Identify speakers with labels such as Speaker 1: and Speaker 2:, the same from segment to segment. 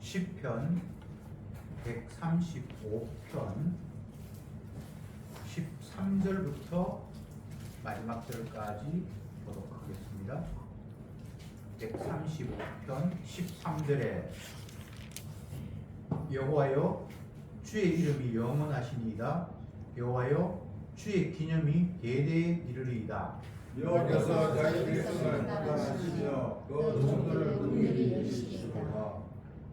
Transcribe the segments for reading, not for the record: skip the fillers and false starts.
Speaker 1: 시편 135편 13절부터 마지막 절까지 보도록 하겠습니다. 135편 13절에 여호와여 주의 이름이 영원하시니이다. 여호와여 주의 기념이 대대에 이르리이다.
Speaker 2: 여호와께서 자기 백성을 구원하시며 그 종들을 긍휼히 여기시리로다.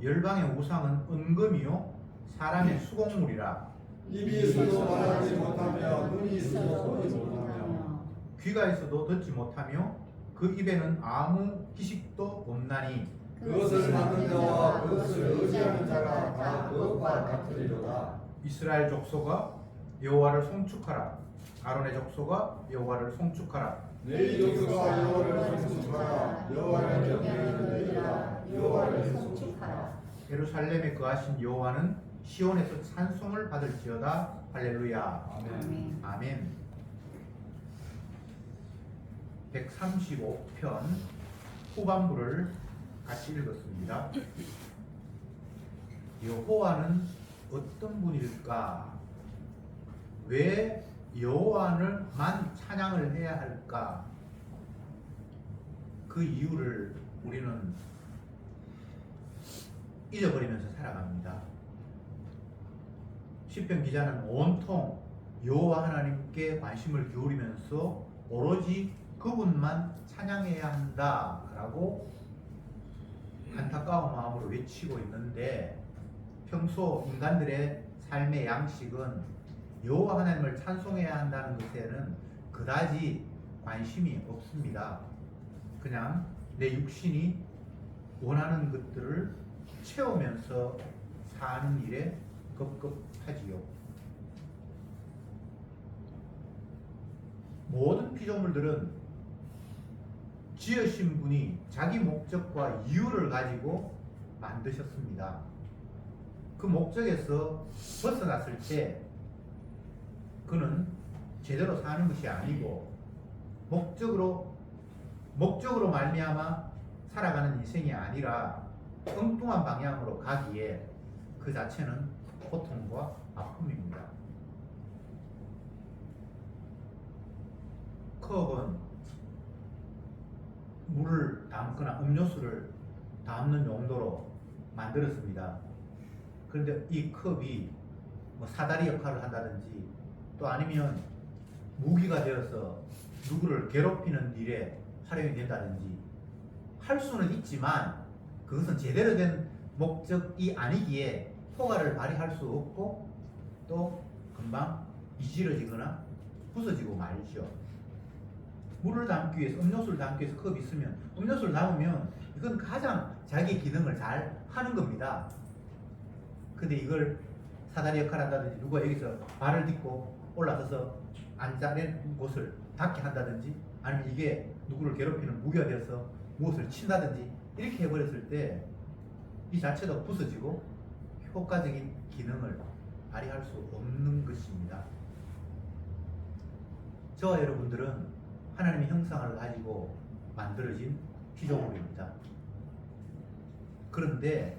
Speaker 1: 열방의 우상은 은금이요 사람의 수공물이라.
Speaker 2: 입이 있어도 말하지 못하며 눈이 있어도 보지 못하며
Speaker 1: 귀가 있어도 듣지 못하며 그 입에는 아무 기식도 없나니
Speaker 2: 그것을 만든 자와 그것을 의지하는 자가 다 그것과 같으리로다.
Speaker 1: 이스라엘 족속아 여호와를 송축하라. 아론의 족속아 여호와를 송축하라.
Speaker 2: 내 족속아 여호와를 송축하라. 여호와의 경외를 내리라. 여호와를 송축하라.
Speaker 1: 예루살렘에 거하신 여호와는 시온에서 찬송을 받을지어다. 할렐루야.
Speaker 2: 아멘.
Speaker 1: 아멘. 135편 후반부를 같이 읽었습니다. 여호와는 어떤 분일까? 왜 여호와를만 찬양을 해야 할까? 그 이유를 우리는 잊어버리면서 살아갑니다. 시편 기자는 온통 여호와 하나님께 관심을 기울이면서 오로지 그분만 찬양해야 한다라고 안타까운 마음으로 외치고 있는데, 평소 인간들의 삶의 양식은 여호와 하나님을 찬송해야 한다는 것에는 그다지 관심이 없습니다. 그냥 내 육신이 원하는 것들을 채우면서 사는 일에 급급하지요. 모든 피조물들은 지으신 분이 자기 목적과 이유를 가지고 만드셨습니다. 그 목적에서 벗어났을 때 그는 제대로 사는 것이 아니고 목적으로 말미암아 살아가는 인생이 아니라 엉뚱한 방향으로 가기에 그 자체는 고통과 아픔입니다. 컵은 물을 담거나 음료수를 담는 용도로 만들었습니다. 그런데 이 컵이 뭐 사다리 역할을 한다든지 또 아니면 무기가 되어서 누구를 괴롭히는 일에 활용이 된다든지 할 수는 있지만 그것은 제대로 된 목적이 아니기에 효과를 발휘할 수 없고 또 금방 이지러지거나 부서지고 말이죠. 물을 담기 위해서, 음료수를 담기 위해서 컵이 있으면 음료수를 담으면 이건 가장 자기 기능을 잘 하는 겁니다. 근데 이걸 사다리 역할을 한다든지 누가 여기서 발을 딛고 올라서서 앉아낸 곳을 닿게 한다든지 아니면 이게 누구를 괴롭히는 무기가 되어서 무엇을 친다든지 이렇게 해버렸을 때 이 자체도 부서지고 효과적인 기능을 발휘할 수 없는 것입니다. 저와 여러분들은 하나님의 형상을 가지고 만들어진 피조물입니다. 그런데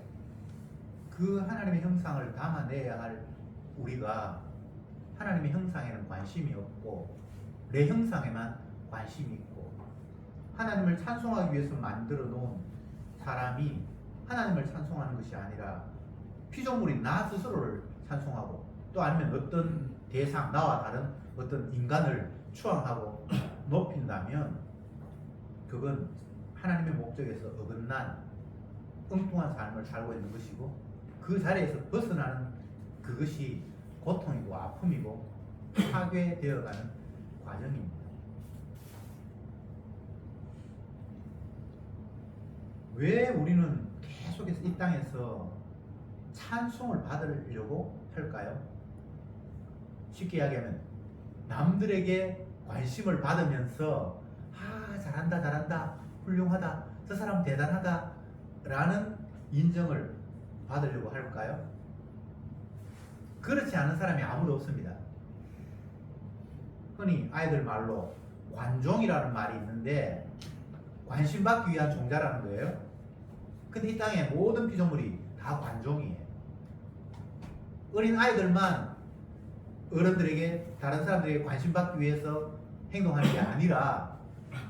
Speaker 1: 그 하나님의 형상을 담아내야 할 우리가 하나님의 형상에는 관심이 없고 내 형상에만 관심이 있고, 하나님을 찬송하기 위해서 만들어 놓은 사람이 하나님을 찬송하는 것이 아니라 피조물인 나 스스로를 찬송하고 또 아니면 어떤 대상, 나와 다른 어떤 인간을 추앙하고 높인다면 그건 하나님의 목적에서 어긋난 엉뚱한 삶을 살고 있는 것이고, 그 자리에서 벗어나는 그것이 고통이고 아픔이고 파괴되어가는 과정입니다. 왜 우리는 계속해서 이 땅에서 찬송을 받으려고 할까요? 쉽게 이야기하면 남들에게 관심을 받으면서 잘한다, 훌륭하다, 저 사람 대단하다 라는 인정을 받으려고 할까요? 그렇지 않은 사람이 아무도 없습니다. 흔히 아이들 말로 관종이라는 말이 있는데 관심받기 위한 종자라는 거예요. 근데 이 땅의 모든 피조물이 다 관종이에요. 어린 아이들만 어른들에게 다른 사람들에게 관심 받기 위해서 행동하는 게 아니라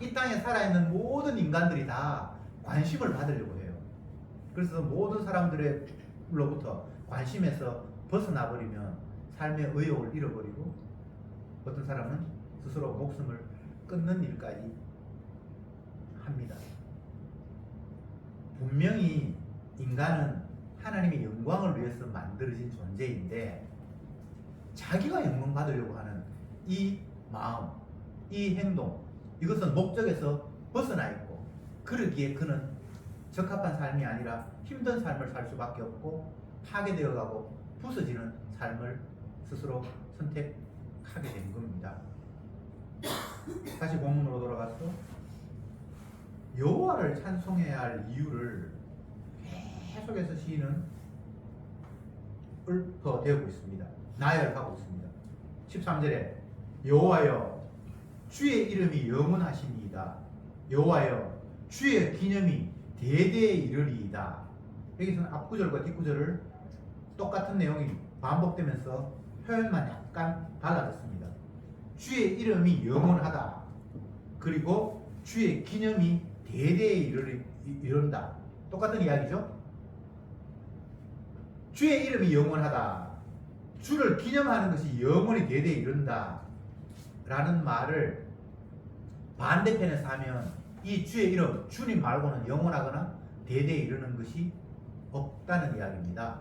Speaker 1: 이 땅에 살아있는 모든 인간들이 다 관심을 받으려고 해요. 그래서 모든 사람들로부터 관심에서 벗어나 버리면 삶의 의욕을 잃어버리고 어떤 사람은 스스로 목숨을 끊는 일까지 합니다. 분명히 인간은 하나님의 영광을 위해서 만들어진 존재인데 자기가 영광 받으려고 하는 이 마음, 이 행동, 이것은 목적에서 벗어나 있고 그러기에 그는 적합한 삶이 아니라 힘든 삶을 살 수밖에 없고 파괴되어 가고 부서지는 삶을 스스로 선택하게 된 겁니다. 다시 본문으로 돌아가서 여호와를 찬송해야 할 이유를 계속해서 시인은 읊어대고 있습니다. 나열하고 있습니다. 13절에 여호와여 주의 이름이 영원하시니이다. 여호와여 주의 기념이 대대에 이르리이다. 여기서는 앞구절과 뒷구절을 똑같은 내용이 반복되면서 표현만 약간 달라졌습니다. 주의 이름이 영원하다. 그리고 주의 기념이 대대에 이른다. 똑같은 이야기죠. 주의 이름이 영원하다. 주를 기념하는 것이 영원히 대대에 이른다. 라는 말을 반대편에서 하면 이 주의 이름, 주님 말고는 영원하거나 대대에 이르는 것이 없다는 이야기입니다.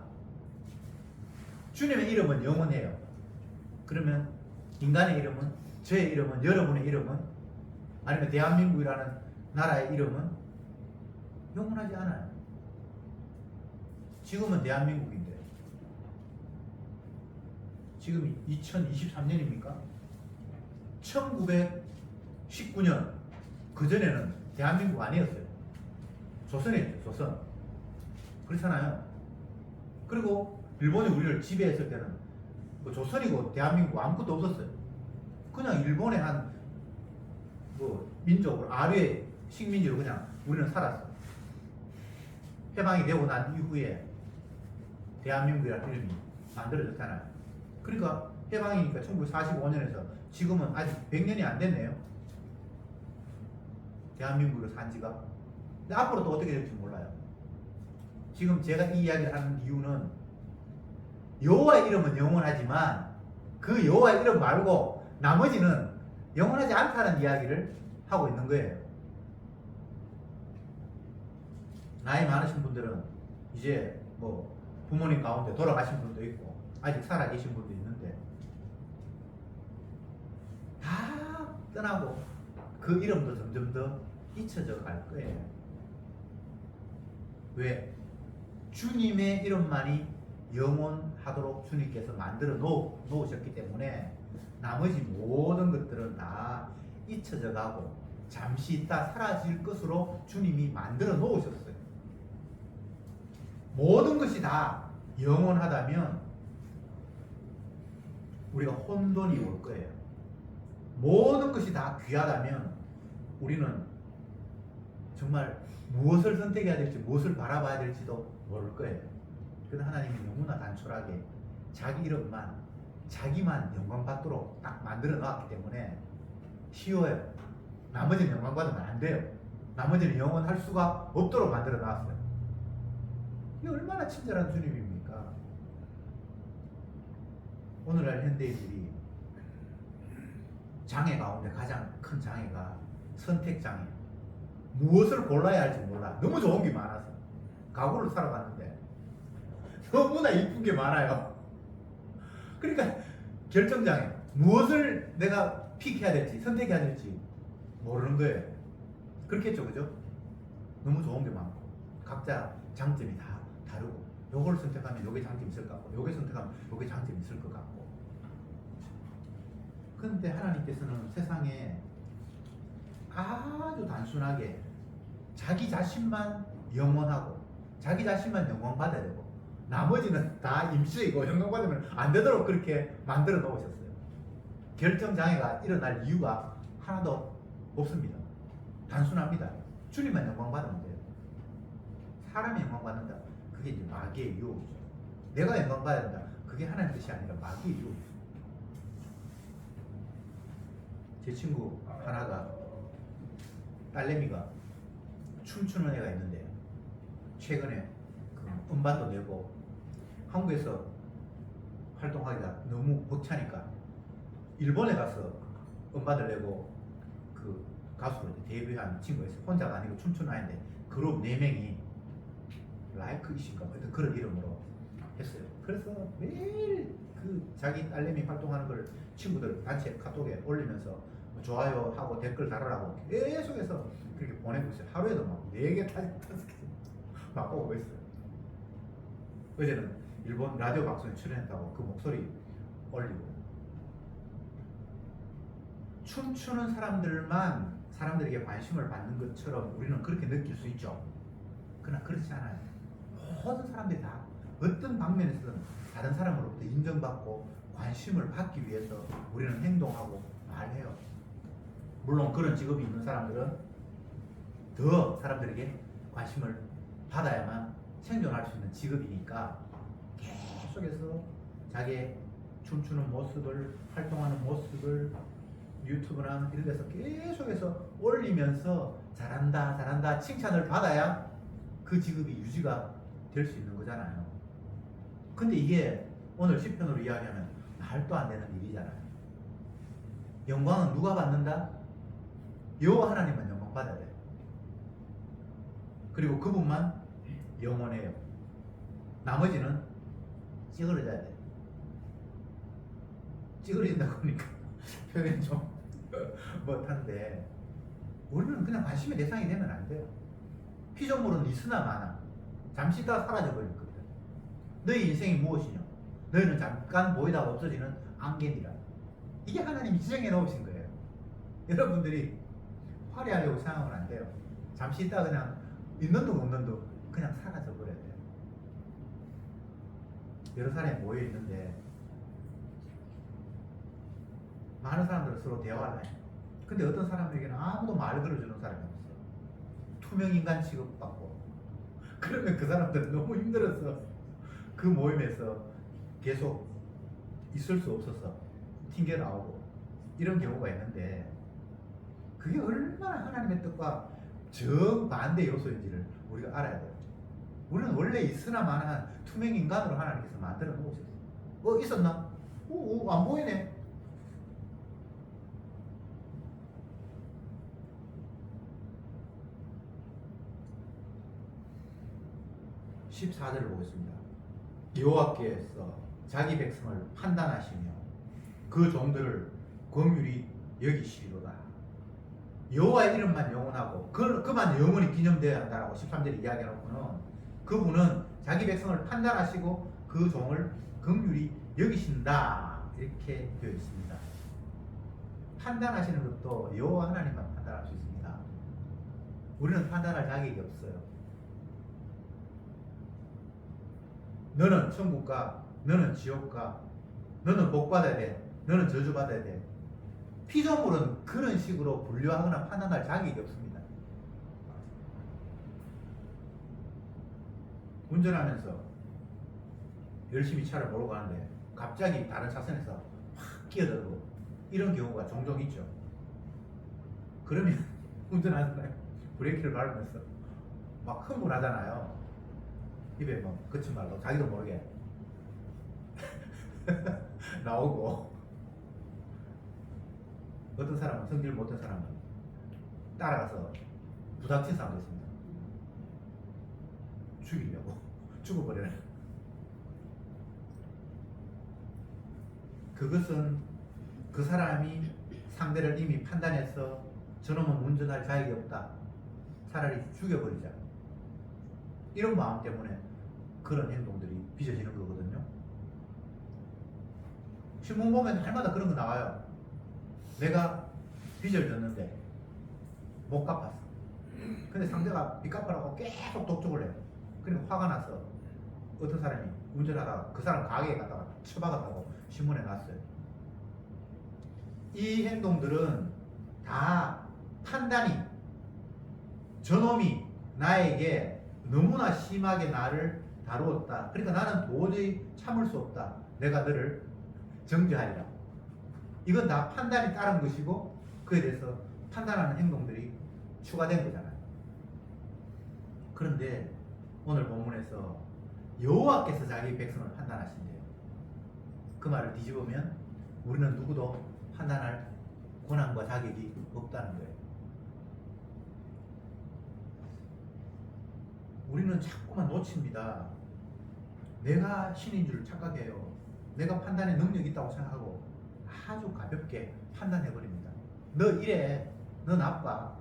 Speaker 1: 주님의 이름은 영원해요. 그러면 인간의 이름은, 저의 이름은, 여러분의 이름은, 아니면 대한민국이라는 나라의 이름은 영원하지 않아요. 지금은 대한민국인데 지금 2023년입니까? 1919년 그전에는 대한민국 아니었어요. 조선이었죠. 조선. 그렇잖아요. 그리고 일본이 우리를 지배했을 때는 뭐 조선이고 대한민국 아무것도 없었어요. 그냥 일본의 한 뭐 민족으로 아류의 식민지로 그냥 우리는 살았어. 해방이 되고 난 이후에 대한민국이라는 이름이 만들어졌잖아요. 그러니까 해방이니까 1945년에서 지금은 아직 100년이 안 됐네요. 대한민국으로 산 지가. 근데 앞으로 또 어떻게 될지 몰라요. 지금 제가 이 이야기를 하는 이유는 여호와의 이름은 영원하지만 그 여호와의 이름 말고 나머지는 영원하지 않다는 이야기를 하고 있는 거예요. 나이 많으신 분들은 이제 뭐 부모님 가운데 돌아가신 분도 있고 아직 살아계신 분도 있는데 다 떠나고 그 이름도 점점 더 잊혀져 갈 거예요. 왜? 주님의 이름만이 영원하도록 주님께서 만들어 놓으셨기 때문에 나머지 모든 것들은 다 잊혀져 가고 잠시 있다 사라질 것으로 주님이 만들어 놓으셨어요. 모든 것이 다 영원하다면 우리가 혼돈이 올 거예요. 모든 것이 다 귀하다면 우리는 정말 무엇을 선택해야 될지 무엇을 바라봐야 될지도 모를 거예요. 그런데 하나님은 너무나 단촐하게 자기 이름만 자기만 영광 받도록 딱 만들어 놨기 때문에 쉬워요. 나머지는 영광 받으면 안 돼요. 나머지는 영원할 수가 없도록 만들어 놨어요. 이게 얼마나 친절한 주님입니까? 오늘날 현대인들이 장애 가운데 가장 큰 장애가 선택장애. 무엇을 골라야 할지 몰라. 너무 좋은 게 많아서. 가구를 사러 갔는데 너무나 이쁜 게 많아요. 그러니까 결정장애. 무엇을 내가 픽해야 될지, 선택해야 될지 모르는 거예요. 그렇겠죠, 그죠? 너무 좋은 게 많고 각자 장점이 다 다르고 요걸 선택하면 요게 장점이 있을 것 같고 요게 선택하면 요게 장점이 있을 것 같고. 그런데 하나님께서는 세상에 아주 단순하게 자기 자신만 영원하고 자기 자신만 영광 받아야 되고 나머지는 다 임시이고 영광 받으면 안 되도록 그렇게 만들어 놓으셨어요. 결정장애가 일어날 이유가 하나도 없습니다. 단순합니다. 주님만 영광 받으면 돼요. 사람이 영광 받는다. 그게 이제 마귀의 유혹이죠. 내가 영광받아야 된다. 그게 하나님 뜻이 아니라 마귀의 유혹이죠. 제 친구 하나가 딸내미가 춤추는 애가 있는데 최근에 그 음반도 내고 한국에서 활동하기가 너무 벅차니까 일본에 가서 음반을 내고 그 가수로 이제 데뷔한 친구가 있어요. 혼자가 아니고 춤추는 아이인데 그룹 4명이 라이크 이신가 하여튼 그런 이름으로 했어요. 그래서 매일 그 자기 딸내미 활동하는 걸 친구들 단체 카톡에 올리면서 좋아요 하고 댓글 달으라고 계속해서 그렇게 보내고 있어요. 하루에도 막 4개, 5개 막 오고 있어요. 어제는 일본 라디오 방송에 출연했다고 그 목소리 올리고, 춤추는 사람들만 사람들에게 관심을 받는 것처럼 우리는 그렇게 느낄 수 있죠. 그러나 그렇지 않아요. 모든 사람들이 다 어떤 방면에서든 다른 사람으로부터 인정받고 관심을 받기 위해서 우리는 행동하고 말해요. 물론 그런 직업이 있는 사람들은 더 사람들에게 관심을 받아야만 생존할 수 있는 직업이니까 계속해서 자기의 춤추는 모습을, 활동하는 모습을 유튜브나 이런 데서 계속해서 올리면서 잘한다 잘한다 칭찬을 받아야 그 직업이 유지가 될 수 있는 거잖아요. 근데 이게 오늘 시편으로 이야기하면 말도 안 되는 일이잖아요. 영광은 누가 받는다? 여호와 하나님만 영광 받아야 돼요. 그리고 그분만 영원해요. 나머지는 찌그러져야 돼요. 찌그러진다고 하니까 표현이 좀 못한데, 우리는 그냥 관심의 대상이 되면 안 돼요. 피조물은 있으나 마나 잠시 있다가 사라져 버릴 겁니다. 너희 인생이 무엇이냐? 너희는 잠깐 보이다가 없어지는 안개니라. 이게 하나님이 지정해 놓으신 거예요. 여러분들이 화려하려고 생각하면 안 돼요. 잠시 있다가 그냥 있는 둥 없는 둥 그냥 사라져 버려야 돼요. 여러 사람이 모여 있는데 많은 사람들은 서로 대화를 해요. 근데 어떤 사람에게는 아무도 말 걸어주는 사람이 없어. 투명인간 취급받고. 그러면 그 사람들은 너무 힘들어서 그 모임에서 계속 있을 수 없어서 튕겨 나오고 이런 경우가 있는데, 그게 얼마나 하나님의 뜻과 정반대 요소인지를 우리가 알아야 돼요. 우리는 원래 있으나 마나한 투명인간으로 하나님께서 만들어 놓으셨어요. 있었나? 안 보이네. (14절을) 보겠습니다. 여호와께서 자기 백성을 판단하시며 그 종들을 긍휼히 여기시리로다. 여호와의 이름만 영원하고 그만 영원히 기념되어야 한다라고 13절에 이야기해놓고는 그분은 자기 백성을 판단하시고 그 종을 긍휼히 여기신다 이렇게 되어 있습니다. 판단하시는 것도 여호와 하나님만 판단할 수 있습니다. 우리는 판단할 자격이 없어요. 너는 천국가, 너는 지옥가, 너는 복받아야 돼, 너는 저주받아야 돼. 피조물은 그런 식으로 분류하거나 판단할 자격이 없습니다. 운전하면서 열심히 차를 몰고 가는데 갑자기 다른 차선에서 확 끼어들고 이런 경우가 종종 있죠. 그러면 운전하는 사람이 브레이크를 밟으면서 막 흥분하잖아요. 입에 뭐 거친 말로 자기도 모르게 나오고, 어떤 사람은 성질 못한 사람은 따라가서 부닥친 사람도 있습니다. 죽이려고 죽어버려요. 그것은 그 사람이 상대를 이미 판단해서 저놈은 운전할 자격이 없다, 차라리 죽여버리자, 이런 마음 때문에 그런 행동들이 빚어지는 거거든요. 신문 보면 날마다 그런 거 나와요. 내가 빚을 졌는데 못 갚았어. 근데 상대가 빚 갚으라고 계속 독촉을 해요. 그러니까 화가 나서 어떤 사람이 운전하다가 그 사람 가게에 갔다가 처박았다고 신문에 났어요. 이 행동들은 다 판단이, 저놈이 나에게 너무나 심하게 나를 다루었다. 그러니까 나는 도저히 참을 수 없다. 내가 너를 정죄하리라. 이건 다 판단이 따른 것이고 그에 대해서 판단하는 행동들이 추가된 거잖아요. 그런데 오늘 본문에서 여호와께서 자기 백성을 판단하신대요. 그 말을 뒤집으면 우리는 누구도 판단할 권한과 자격이 없다는 거예요. 우리는 자꾸만 놓칩니다. 내가 신인 줄 착각해요. 내가 판단의 능력이 있다고 생각하고 아주 가볍게 판단해버립니다. 너 이래, 너 나빠.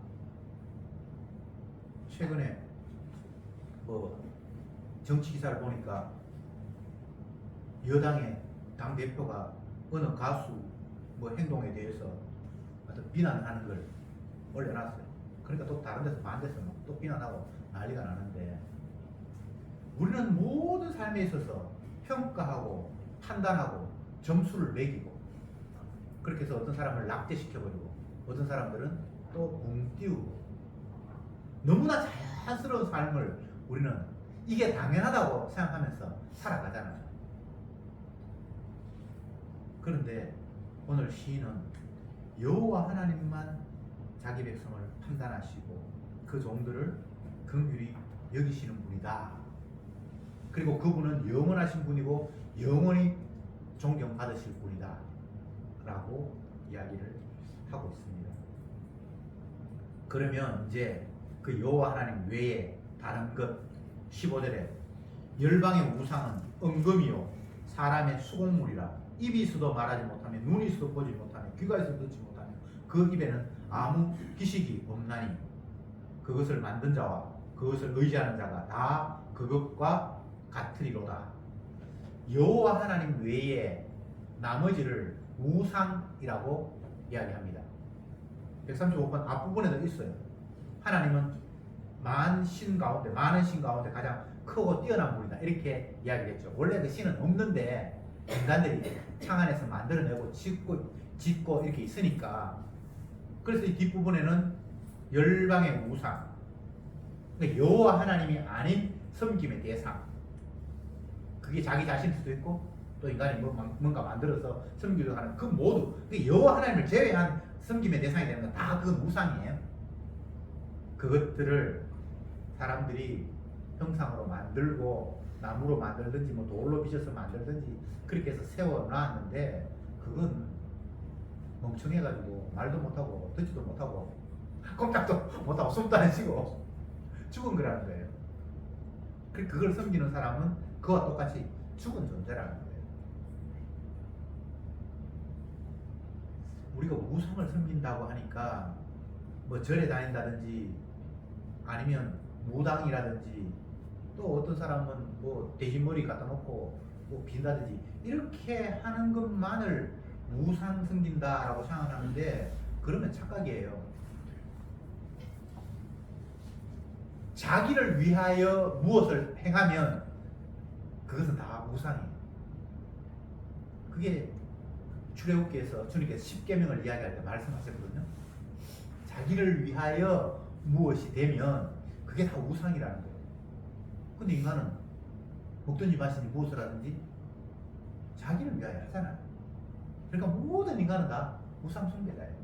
Speaker 1: 최근에 뭐 정치 기사를 보니까 여당의 당 대표가 어느 가수 뭐 행동에 대해서 어떤 비난하는 걸 올려놨어요. 그러니까 또 다른 데서 반대해서 또 비난하고 난리가 나는데, 우리는 모든 삶에 있어서 평가하고 판단하고 점수를 매기고, 그렇게 해서 어떤 사람을 낙제시켜버리고 어떤 사람들은 또 붕 띄우고, 너무나 자연스러운 삶을 우리는 이게 당연하다고 생각하면서 살아가잖아요. 그런데 오늘 시인은 여호와 하나님만 자기 백성을 판단하시고 그 종들을 긍휼히 여기시는 분이다. 그리고 그분은 영원하신 분이고 영원히 존경받으실 분이다 라고 이야기를 하고 있습니다. 그러면 이제 그 여호와 하나님 외에 다른 것, 15절에 열방의 우상은 엉금이요 사람의 수공물이라, 입이 있어도 말하지 못하며 눈이 있어도 보지 못하며 귀가 있어도 듣지 못하며 그 입에는 아무 기식이 없나니 그것을 만든 자와 그것을 의지하는 자가 다 그것과 같으리로다. 여호와 하나님 외에 나머지를 우상이라고 이야기합니다. 135번 앞부분에도 있어요. 하나님은 많은 신 가운데 가장 크고 뛰어난 분이다, 이렇게 이야기했죠. 원래 그 신은 없는데 인간들이 창안에서 만들어내고 짓고 이렇게 있으니까. 그래서 이 뒷부분에는 열방의 우상, 그러니까 여호와 하나님이 아닌 섬김의 대상, 그게 자기 자신일 수도 있고 또 인간이 뭔가 만들어서 섬기려고 하는 그 모두, 여호와 하나님을 제외한 섬김의 대상이 되는 건 다 그건 우상이에요. 그것들을 사람들이 형상으로 만들고 나무로 만들든지 뭐 돌로 빚어서 만들든지 그렇게 해서 세워놨는데, 그건 멍청해가지고 말도 못하고 듣지도 못하고 꼼짝도 못하고 숨도 안 쉬고 죽은 거라는 거예요. 그걸 섬기는 사람은 그와 똑같이 죽은 존재라는 거예요. 우리가 우상을 섬긴다고 하니까 뭐 절에 다닌다든지 아니면 무당이라든지 또 어떤 사람은 뭐 돼지머리 갖다 놓고 뭐 빈다든지 이렇게 하는 것만을 우상 섬긴다라고 생각하는데, 그러면 착각이에요. 자기를 위하여 무엇을 행하면 그것은 다 우상이에요. 그게 출애굽기에서 주님께서 십계명을 이야기할 때 말씀하셨거든요. 자기를 위하여 무엇이 되면 그게 다 우상이라는 거예요. 근데 인간은 먹든지 마시든지 무엇을 하든지 자기를 위하여 하잖아요. 그러니까 모든 인간은 다 우상 숭배자예요.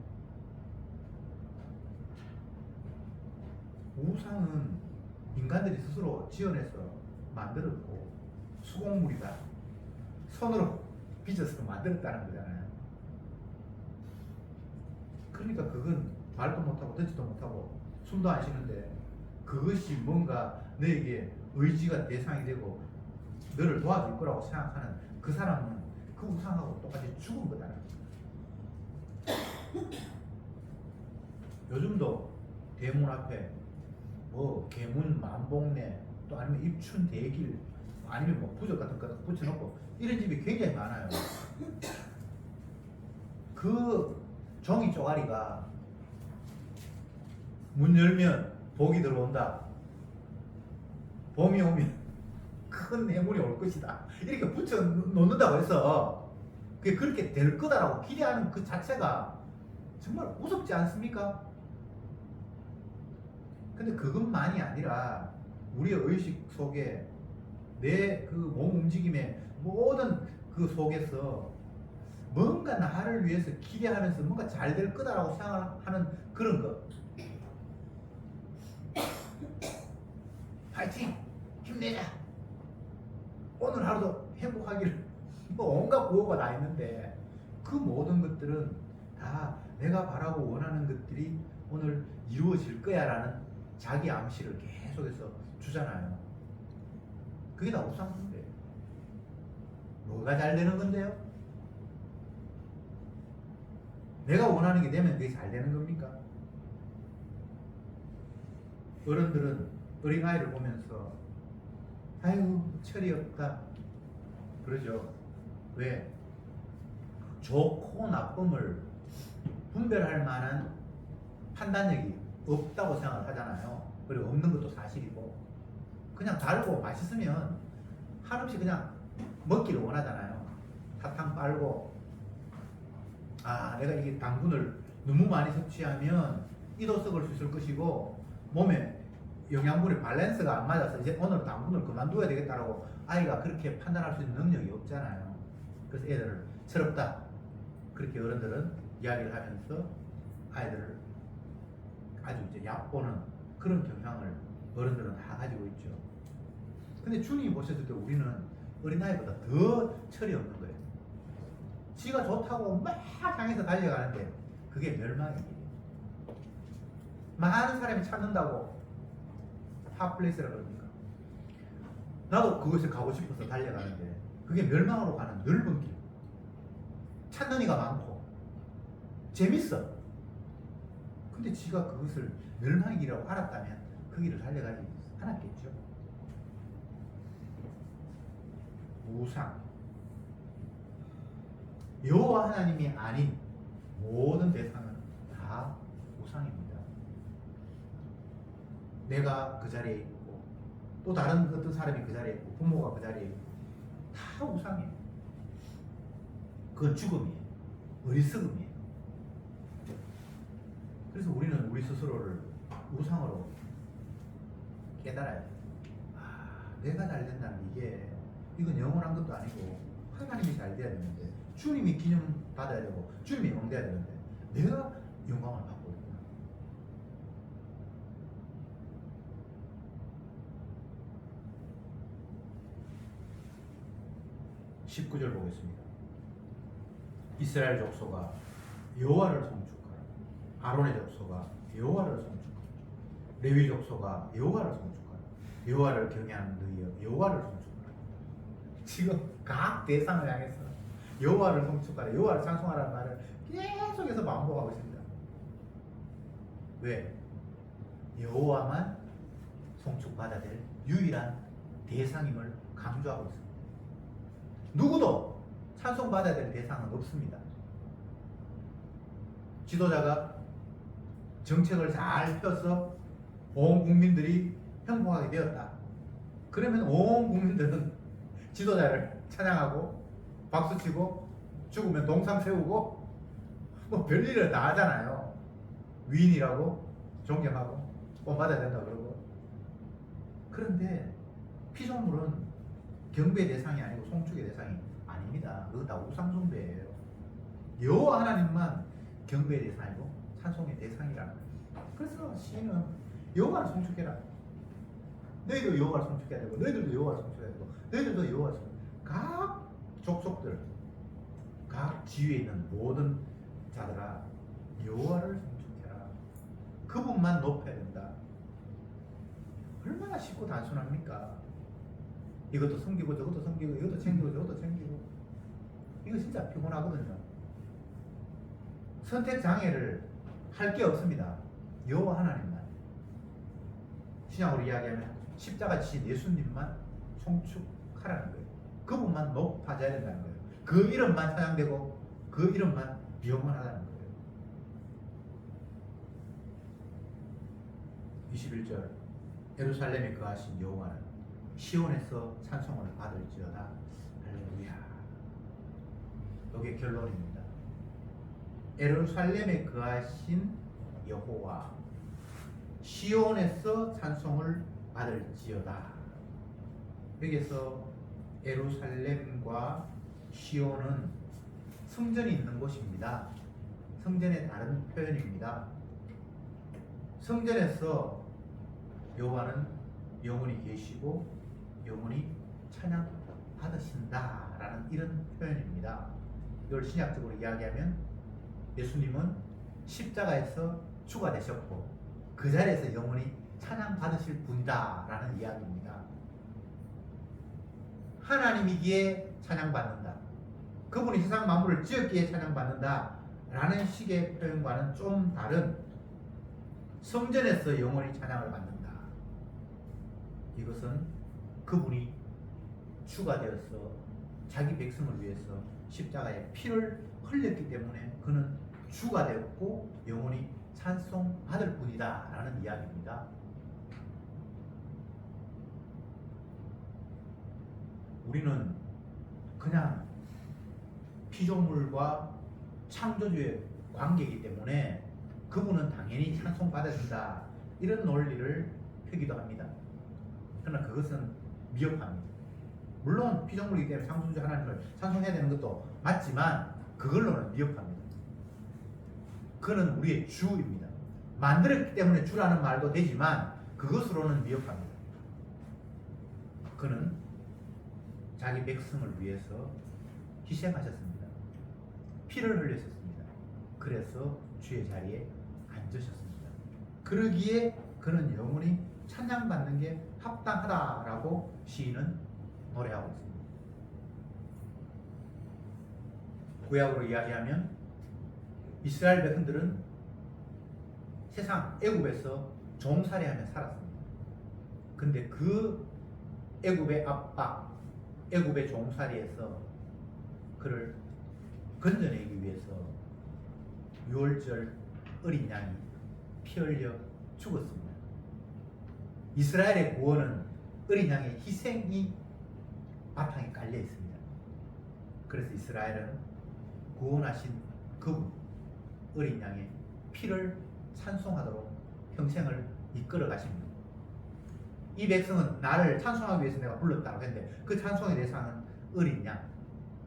Speaker 1: 우상은 인간들이 스스로 지어내서 만들었고 수공물이다, 손으로 빚어서 만들었다는 거잖아요. 그러니까 그건 말도 못하고 듣지도 못하고 숨도 안 쉬는데 그것이 뭔가 너에게 의지가 대상이 되고 너를 도와줄 거라고 생각하는 그 사람은 그 우상하고 똑같이 죽은 거잖아요. 요즘도 대문 앞에 뭐 계문 만복내 또 아니면 입춘 대길 아니면 뭐 부적 같은 거 붙여놓고 이런 집이 굉장히 많아요. 그 종이 쪼가리가 문 열면 복이 들어온다, 봄이 오면 큰 해물이 올 것이다, 이렇게 붙여 놓는다고 해서 그게 그렇게 될 거다라고 기대하는 그 자체가 정말 무섭지 않습니까? 근데 그것만이 아니라 우리의 의식 속에 내 그 몸 움직임의 모든 그 속에서 뭔가 나를 위해서 기대하면서 뭔가 잘 될 거다라고 생각하는 그런 거. 파이팅! 힘내자! 오늘 하루도 행복하기를. 뭐 온갖 구호가 다 있는데 그 모든 것들은 다 내가 바라고 원하는 것들이 오늘 이루어질 거야 라는 자기 암시를 계속해서 주잖아요. 그게 다 우상숭배예요. 뭐가 잘 되는 건데요? 내가 원하는 게 되면 그게 잘 되는 겁니까? 어른들은 어린아이를 보면서 아이고 철이 없다 그러죠. 왜? 좋고 나쁨을 분별할 만한 판단력이 없다고 생각을 하잖아요. 그리고 없는 것도 사실이고 그냥 달고 맛있으면 한없이 그냥 먹기를 원하잖아요. 사탕 빨고 아 내가 이게 당분을 너무 많이 섭취하면 이도 썩을 수 있을 것이고 몸에 영양분의 밸런스가 안 맞아서 이제 오늘 당분을 그만둬야 되겠다라고 아이가 그렇게 판단할 수 있는 능력이 없잖아요. 그래서 애들을 철없다 그렇게 어른들은 이야기를 하면서 아이들을 아주 이제 얕보는 그런 경향을 어른들은 다 가지고 있죠. 근데 주님이 보셨을 때 우리는 어린아이보다 더 철이 없는 거예요. 지가 좋다고 막 향해서 달려가는데 그게 멸망이에요. 많은 사람이 찾는다고 핫플레이스라 그럽니까? 나도 그것을 가고 싶어서 달려가는데 그게 멸망으로 가는 넓은 길. 찾는 이가 많고 재밌어. 근데 지가 그것을 멸망의 길이라고 알았다면 그 길을 달려가지 않았겠죠. 우상. 여호와 하나님이 아닌 모든 대상은 다 우상입니다. 내가 그 자리에 있고 또 다른 어떤 사람이 그 자리에 있고 부모가 그 자리에 있고 다 우상이에요. 그건 죽음이에요. 어리석음이에요. 그래서 우리는 우리 스스로를 우상으로 깨달아야 돼요. 아, 내가 잘 된다는 이게 이건 영원한 것도 아니고 하나님이 잘 돼야 되는데 주님이 기념 받아야 되고 주님이 영돼야 되는데 내가 영광을 받고 있구나. 19절 보겠습니다. 이스라엘 족속아 여호와를 송축하라. 아론의 족속아 여호와를 송축하라. 레위 족속아 여호와를 송축하라. 여호와를 경외하는 너희여 여호와를 송축하라. 지금 각 대상을 향해서 여호와를 송축하라 여호와를 찬송하라는 말을 계속해서 반복하고 있습니다. 왜? 여호와만 송축받아야 될 유일한 대상임을 강조하고 있습니다. 누구도 찬송받아야 될 대상은 없습니다. 지도자가 정책을 잘 펴서 온 국민들이 행복하게 되었다. 그러면 온 국민들은 지도자를 찬양하고 박수치고 죽으면 동상 세우고 뭐 별일을 다 하잖아요. 위인이라고 존경하고 본받아야 된다 그러고. 그런데 피조물은 경배의 대상이 아니고 송축의 대상이 아닙니다. 그거 다 우상숭배예요. 여호와 하나님만 경배의 대상이고 찬송의 대상이라는 거예요. 그래서 시인은 여호와를 송축해라. 너희도 여호와를 송축해야 되고 너희들도 여호와를 송축해야 되고 너희들도 여호와를 송축해야 되고 각 족속들 각 지위에 있는 모든 자들아 여호와를 송축해라. 그분만 높여야 된다. 얼마나 쉽고 단순합니까? 이것도 섬기고 저것도 섬기고 이것도 챙기고 저것도 챙기고 이거 진짜 피곤하거든요. 선택 장애를 할 게 없습니다. 여호와 하나님만. 신약으로 이야기하면 십자가 지신 예수님만 송축하라는 거예요. 그분만 높아져야 된다는 거예요. 그 이름만 찬양되고 그 이름만 영원하다는 거예요. 21절 예루살렘에 거하신 여호와는 시온에서 찬송을 받을지어다. 할렐루야. 이게 결론입니다. 예루살렘에 거하신 여호와 시온에서 찬송을 받을지어다. 여기서 예루살렘과 시온은 성전이 있는 곳입니다. 성전의 다른 표현입니다. 성전에서 여호와는 영원히 계시고 영원히 찬양 받으신다라는 이런 표현입니다. 이걸 신약적으로 이야기하면 예수님은 십자가에서 주가 되셨고 그 자리에서 영원히 찬양 받으실 분이다라는 이야기입니다. 하나님이기에 찬양받는다. 그분이 세상 만물을 지었기에 찬양받는다 라는 식의 표현과는 좀 다른 성전에서 영원히 찬양을 받는다. 이것은 그분이 주가 되어서 자기 백성을 위해서 십자가에 피를 흘렸기 때문에 그는 주가 되었고 영원히 찬송받을 분이다 라는 이야기입니다. 우리는 그냥 피조물과 창조주의 관계이기 때문에 그분은 당연히 찬송받아야 된다 이런 논리를 펴기도 합니다. 그러나 그것은 미흡합니다. 물론 피조물이기 때문에 창조주 하나님을 찬송해야 되는 것도 맞지만 그걸로는 미흡합니다. 그는 우리의 주입니다. 만들었기 때문에 주라는 말도 되지만 그것으로는 미흡합니다. 그는 자기 백성을 위해서 희생하셨습니다. 피를 흘리셨습니다. 그래서 주의 자리에 앉으셨습니다. 그러기에 그는 영원히 찬양받는 게 합당하다라고 시인은 노래하고 있습니다. 구약으로 이야기하면 이스라엘 백성들은 세상 애굽에서 종살이하며 살았습니다. 근데 그 애굽의 압박, 애굽의 종살이에서 그를 건져내기 위해서 6월절 어린 양이 피 흘려 죽었습니다. 이스라엘의 구원은 어린 양의 희생이 바탕에 깔려 있습니다. 그래서 이스라엘은 구원하신 그분 어린 양의 피를 찬송하도록 평생을 이끌어 가십니다. 이 백성은 나를 찬송하기 위해서 내가 불렀다고 했는데 그 찬송의 대상은 어린 양,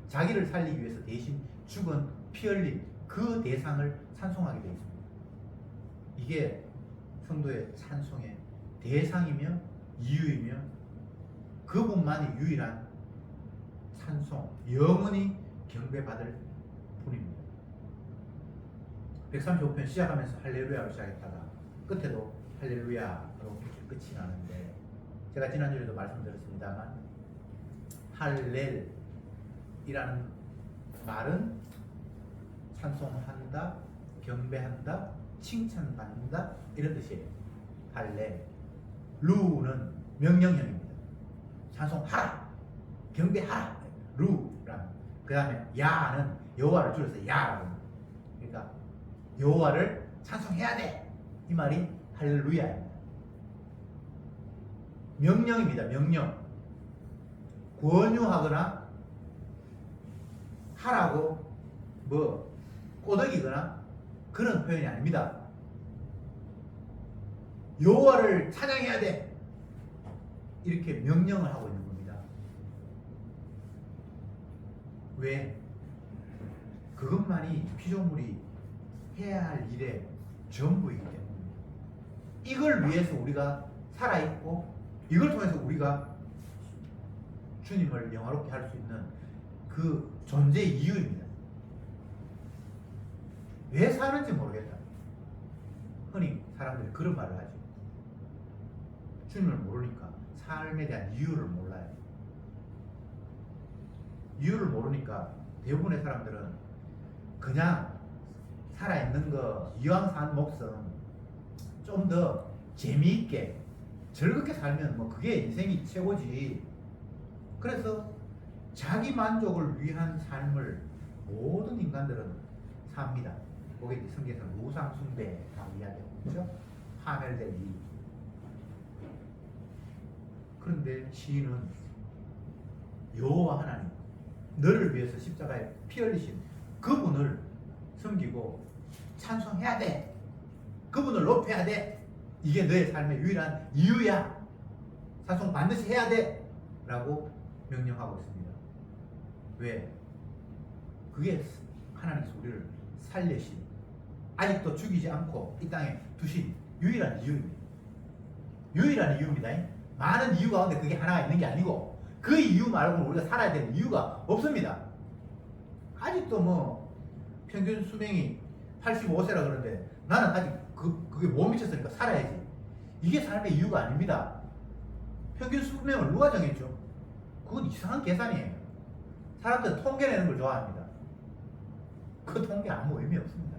Speaker 1: 자기를 살리기 위해서 대신 죽은 피 흘린 그 대상을 찬송하게 되어 있습니다. 이게 성도의 찬송의 대상이며 이유이며 그분만이 유일한 찬송, 영원히 경배받을 분입니다. 135편 시작하면서 할렐루야로 시작했다가 끝에도 할렐루야로 끝이 나는데 제가 지난주에도 말씀드렸습니다만 할렐이라는 말은 찬송한다, 경배한다, 칭찬받는다 이런 뜻이에요. 할렐. 루는 명령형입니다. 찬송하라, 경배하라, 루라는. 그 다음에 야는 여호와를 줄여서 야라고 합니다. 그러니까 여호와를 찬송해야 돼 이 말이 할렐루야입니다. 명령입니다. 명령. 권유하거나 하라고 뭐 꼬드기거나 그런 표현이 아닙니다. 여호와를 찬양해야 돼 이렇게 명령을 하고 있는 겁니다. 왜? 그것만이 피조물이 해야 할 일의 전부이기 때문입니다. 이걸 위해서 우리가 살아있고 이걸 통해서 우리가 주님을 영화롭게 할 수 있는 그 존재의 이유입니다. 왜 사는지 모르겠다. 흔히 사람들이 그런 말을 하죠. 주님을 모르니까 삶에 대한 이유를 몰라요. 이유를 모르니까 대부분의 사람들은 그냥 살아있는 거, 이왕 산 목숨 좀 더 재미있게 즐겁게 살면 뭐 그게 인생이 최고지. 그래서 자기 만족을 위한 삶을 모든 인간들은 삽니다. 거기에 성경에서 우상숭배라고 이야기하고 있죠. 파멸될 일. 그런데 시인은 여호와 하나님, 너를 위해서 십자가에 피 흘리신 그분을 섬기고 찬송해야 돼. 그분을 높여야 돼. 이게 너의 삶의 유일한 이유야. 찬송 반드시 해야 돼. 라고 명령하고 있습니다. 왜? 그게 하나님께서 우리를 살리신, 아직도 죽이지 않고 이 땅에 두신 유일한 이유입니다. 유일한 이유입니다. 많은 이유 가운데 그게 하나가 있는 게 아니고 그 이유 말고는 우리가 살아야 되는 이유가 없습니다. 아직도 뭐 평균 수명이 85세라 그러는데 나는 아직 그게 못 미쳤으니까 살아야지. 이게 삶의 이유가 아닙니다. 평균 수명을 누가 정했죠? 그건 이상한 계산이에요. 사람들은 통계 내는 걸 좋아합니다. 그 통계 아무 의미 없습니다.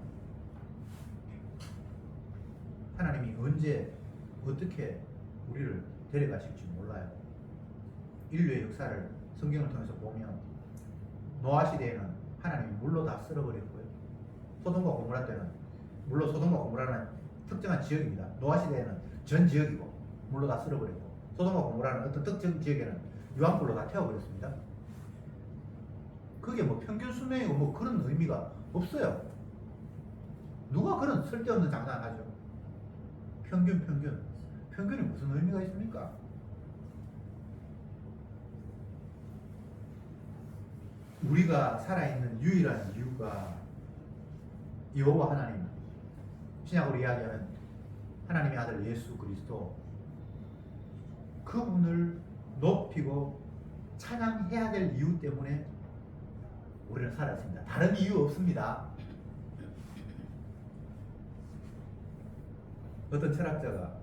Speaker 1: 하나님이 언제 어떻게 우리를 데려가실지 몰라요. 인류의 역사를 성경을 통해서 보면 노아 시대에는 하나님이 물로 다 쓸어버렸고요. 소돔과 고모라 때는, 물론 소돔과 고모라는 특정한 지역입니다. 노아 시대에는 전 지역이고 물로 다 쓸어버렸고, 소돔과 고모라는 어떤 특정 지역에는 유황불로 다 태워버렸습니다. 그게 뭐 평균 수명이고 뭐 그런 의미가 없어요. 누가 그런 쓸데없는 장난을 하죠? 평균이 무슨 의미가 있습니까? 우리가 살아있는 유일한 이유가 여호와 하나님, 신약으로 이야기하면 하나님의 아들 예수 그리스도, 그분을 높이고 찬양해야 될 이유 때문에 우리는 살았습니다. 다른 이유 없습니다. 어떤 철학자가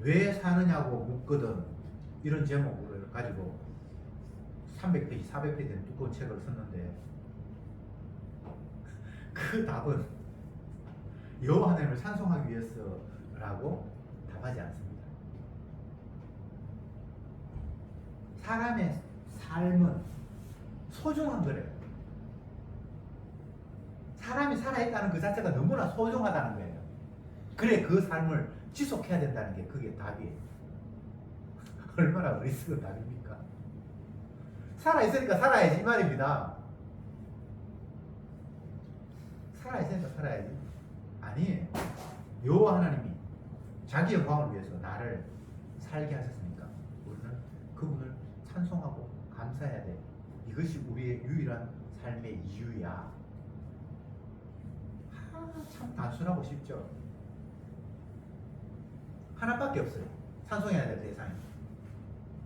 Speaker 1: 왜 사느냐고 묻거든, 이런 제목을 가지고 300페이지, 400페이지 되는 두꺼운 책을 썼는데, 그 답은 여호와 하나님을 찬송하기 위해서라고 답하지 않습니다. 사람의 삶은 소중한 거래요. 사람이 살아있다는 그 자체가 너무나 소중하다는 거예요. 그래 그 삶을 지속해야 된다는 게 그게 답이에요. 얼마나 어리석은 답입니까? 살아있으니까 살아야지 이 말입니다. 살아있으니까 살아야지. 아니에요. 여호와 하나님이 자기 영광을 위해서 나를 살게 하셨으니까 우리는 그분을 찬송하고 감사해야 돼. 이것이 우리의 유일한 삶의 이유야. 참 단순하고 쉽죠. 하나밖에 없어요. 찬송해야 될 대상이.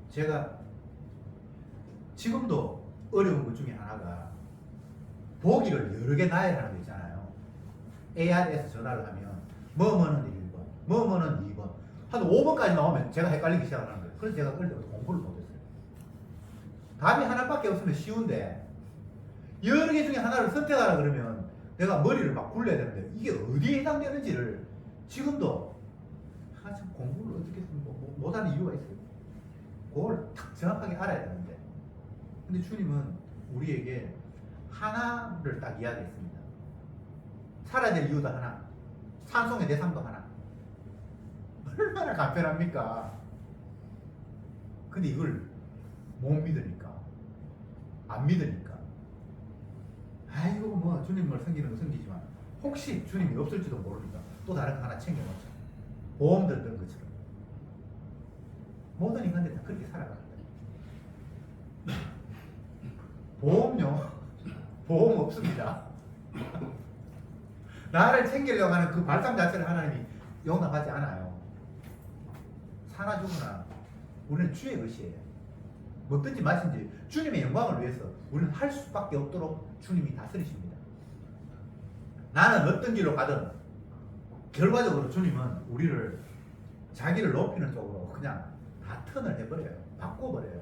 Speaker 1: 제가 지금도 어려운 것 중에 하나가 보기를 여러 개 나열하는 거 있잖아요. AR에서 전화를 하면 뭐뭐는 1번, 뭐뭐는 2번, 한 5번까지 나오면 제가 헷갈리기 시작하는 거예요. 그래서 제가 그럴 때부터 공부를 못했어요. 답이 하나밖에 없으면 쉬운데 여러 개 중에 하나를 선택하라 그러면 내가 머리를 막 굴려야 되는데 이게 어디에 해당되는지를 지금도 참 공부를 어떻게 못하는 이유가 있어요. 그걸 딱 정확하게 알아야 되는데, 근데 주님은 우리에게 하나를 딱 이야기했습니다. 살아야 될 이유도 하나, 찬송의 대상도 하나. 얼마나 간편합니까? 근데 이걸 못 믿으니까, 안 믿으니까, 아이고 뭐 주님을 섬기는 거 섬기지만 혹시 주님이 없을지도 모르니까 또 다른 거 하나 챙겨놓자. 보험 들던 것처럼. 모든 인간들이 다 그렇게 살아갑니다. 보험요? 보험 없습니다. 나를 챙기려고 하는 그 발상 자체를 하나님이 용납하지 않아요. 사나 죽으나 우리는 주의 것이에요. 뭐든지 마신지 주님의 영광을 위해서 우리는 할 수밖에 없도록 주님이 다스리십니다. 나는 어떤 길로 가든 결과적으로 주님은 우리를 자기를 높이는 쪽으로 그냥 다 턴을 해버려요. 바꿔버려요.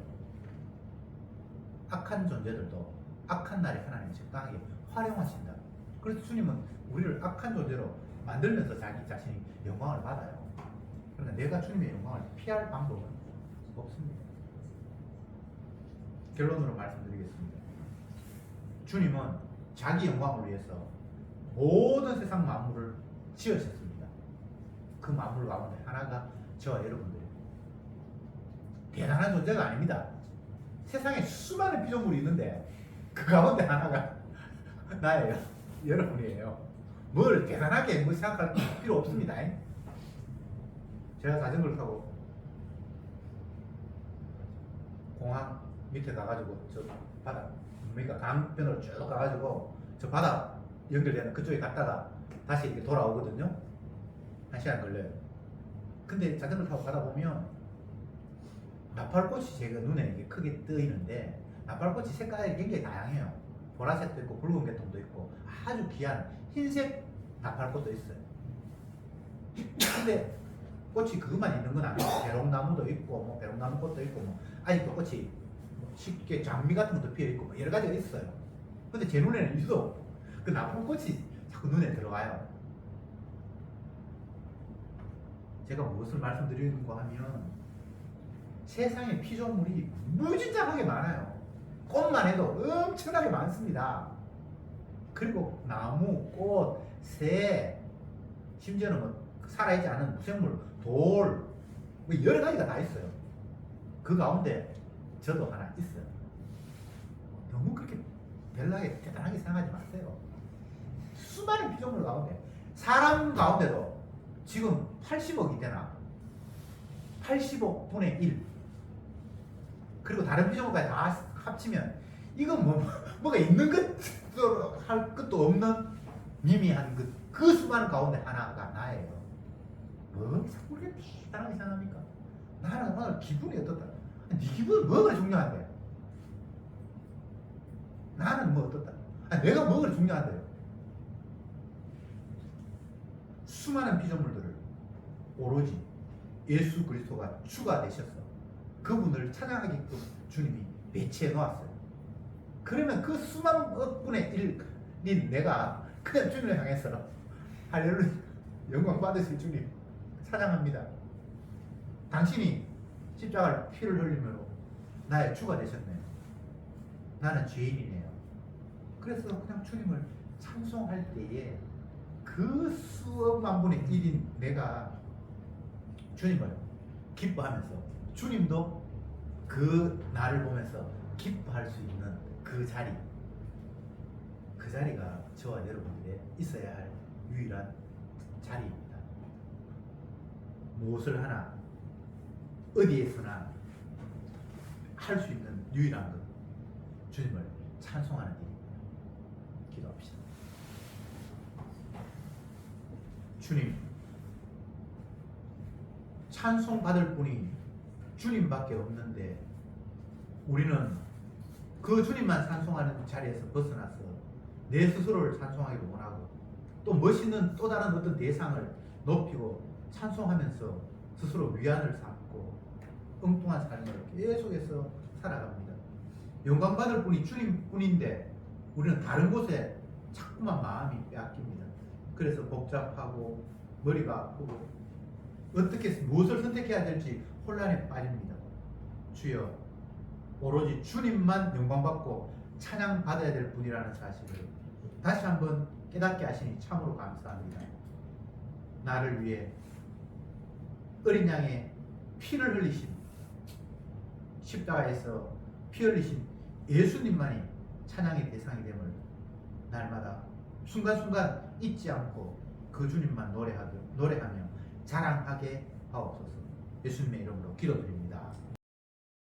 Speaker 1: 악한 존재들도 악한 날에 하나님이 적당하게 활용하신다. 그래서 주님은 우리를 악한 존재로 만들면서 자기 자신이 영광을 받아요. 그러나 내가 주님의 영광을 피할 방법은 없습니다. 결론으로 말씀드리겠습니다. 주님은 자기 영광을 위해서 모든 세상 만물을 지으셨습니다. 그 만물 가운데 하나가 저와 여러분들입니다. 대단한 존재가 아닙니다. 세상에 수많은 피조물이 있는데 그 가운데 하나가 나예요. 여러분이에요. 뭘 대단하게 뭐 생각할 필요 없습니다. 제가 자전거를 타고 공항 밑에 가가지고 저 바다 그러니까 강변으로 쭉 가가지고 저 바다 연결되는 그쪽에 갔다가 다시 이렇게 돌아오거든요. 1시간 걸려요. 근데 자전거 타고 가다 보면 나팔꽃이 제가 눈에 이렇게 크게 뜨이는데 나팔꽃이 색깔이 굉장히 다양해요. 보라색도 있고 붉은 계통도 있고 아주 귀한 흰색 나팔꽃도 있어요. 근데 꽃이 그것만 있는 건 아니고 배롱나무도 있고 뭐 배롱나무 꽃도 있고 뭐 아직도 꽃이 뭐 쉽게 장미 같은 것도 피어 있고 뭐 여러 가지가 있어요. 근데 제 눈에는 있어. 그 나팔꽃이 자꾸 눈에 들어와요. 제가 무엇을 말씀드리는가 하면 세상에 피조물이 무진장하게 많아요. 꽃만 해도 엄청나게 많습니다. 그리고 나무, 꽃, 새, 심지어는 뭐 살아있지 않은 무생물, 돌, 뭐 여러 가지가 다 있어요. 그 가운데 저도 하나 있어요. 너무 그렇게 별나게 대단하게 생각하지 마세요. 수많은 피조물 가운데 사람 가운데도 지금 80억이 되나? 80억 분의 1. 그리고 다른 피조물까지 다 합치면 이건 뭐가 있는 것도 할 것도 없는 미미한 그 수많은 가운데 하나가 나예요. 뭐 자꾸 그렇게 대단하게 생각합니까? 나는 오늘 기분이 어떻다? 네 기분은 뭐가 중요한데? 나는 뭐 어떻다? 내가 뭐가 중요한데요? 수많은 피조물들을 오로지 예수 그리스도가 주가 되셔서 그분을 찬양하게끔 주님이 배치해 놓았어요. 그러면 그 수많은 억분의 1인 내가 그냥 주님을 향해서 할렐루야 영광 받으실 주님 찬양합니다. 당신이 십자가를 피를 흘림으로 나의 주가 되셨네요. 나는 죄인이네요. 그래서 그냥 주님을 찬송할 때에 그 수억만 분의 1인 내가 주님을 기뻐하면서 주님도 그 나를 보면서 기뻐할 수 있는 그 자리가 저와 여러분들의 있어야 할 유일한 자리입니다. 무엇을 하나 어디에서나 할 수 있는 유일한 것 주님을 찬송하는 일입니다. 기도합시다. 주님, 찬송받을 분이 주님밖에 없는데 우리는 그 주님만 찬송하는 자리에서 벗어나서 내 스스로를 찬송하기를 원하고 또 멋있는 또 다른 어떤 대상을 높이고 찬송하면서 스스로 위안을 삼고 엉뚱한 삶을 계속해서 살아갑니다. 영광받을 분이 주님뿐인데 우리는 다른 곳에 자꾸만 마음이 빼앗깁니다. 그래서 복잡하고 머리가 아프고 어떻게 무엇을 선택해야 될지 혼란에 빠집니다. 주여, 오로지 주님만 영광받고 찬양받아야 될 분이라는 사실을 다시 한번 깨닫게 하시니 참으로 감사합니다. 나를 위해 어린 양의 피를 흘리신 십자가에서 피 흘리신 예수님만이 찬양의 대상이 됨을 날마다 순간순간 잊지 않고 그 주님만 노래하며 자랑하게 하옵소서. 예수님의 이름으로 기도드립니다.